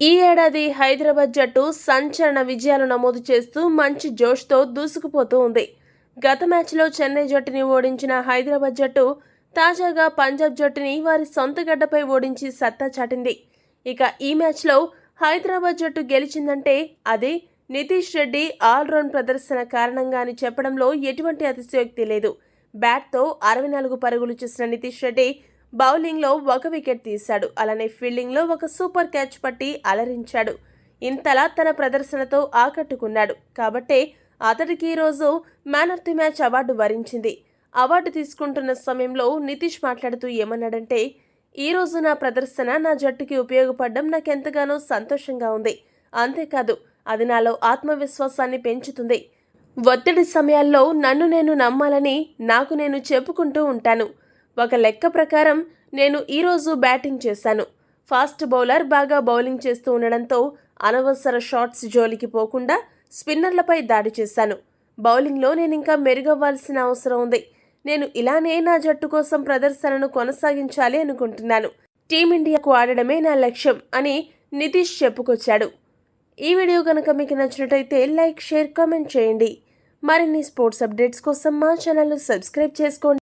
ఈ ఏడాది హైదరాబాద్ జట్టు సంచలన విజయాలు నమోదు చేస్తూ మంచి జోష్తో దూసుకుపోతూ ఉంది. గత మ్యాచ్లో చెన్నై జట్టుని ఓడించిన హైదరాబాద్ జట్టు తాజాగా పంజాబ్ జట్టుని వారి సొంత గడ్డపై ఓడించి సత్తా చాటింది. ఇక ఈ మ్యాచ్లో హైదరాబాద్ జట్టు గెలిచిందంటే అది నితీష్ రెడ్డి ఆల్రౌండ్ ప్రదర్శన కారణంగా అని చెప్పడంలో ఎటువంటి అతిశయోక్తి లేదు. బ్యాట్తో 64 పరుగులు చేసిన నితీష్ రెడ్డి బౌలింగ్లో 1 వికెట్ తీశాడు. అలానే ఫీల్డింగ్లో ఒక సూపర్ క్యాచ్ పట్టి అలరించాడు. ఇంతలా తన ప్రదర్శనతో ఆకట్టుకున్నాడు. కాబట్టే అతడికి ఈరోజు man of the match award వరించింది. అవార్డు తీసుకుంటున్న సమయంలో నితీష్ మాట్లాడుతూ ఏమన్నాడంటే, ఈరోజు నా ప్రదర్శన నా జట్టుకి ఉపయోగపడడం నాకెంతగానో సంతోషంగా ఉంది. అంతేకాదు అది నాలో ఆత్మవిశ్వాసాన్ని పెంచుతుంది. ఒత్తిడి సమయాల్లో నన్ను నేను నమ్మాలని నాకు నేను చెప్పుకుంటూ ఉంటాను. ఒక లెక్క ప్రకారం నేను ఈరోజు బ్యాటింగ్ చేశాను. ఫాస్ట్ బౌలర్ బాగా బౌలింగ్ చేస్తూ ఉండడంతో అనవసర షాట్స్ జోలికి పోకుండా స్పిన్నర్లపై దాడి చేశాను. బౌలింగ్లో నేను ఇంకా మెరుగవ్వాల్సిన అవసరం ఉంది. నేను ఇలానే నా జట్టు కోసం ప్రదర్శనను కొనసాగించాలి అనుకుంటున్నాను. టీమిండియాకు ఆడడమే నా లక్ష్యం అని నితీష్ చెప్పుకొచ్చాడు. ఈ వీడియో కనుక మీకు నచ్చినట్టయితే లైక్, షేర్, కామెంట్ చేయండి. మరిన్ని స్పోర్ట్స్ అప్డేట్స్ కోసం మా ఛానల్ను సబ్స్క్రైబ్ చేసుకోండి.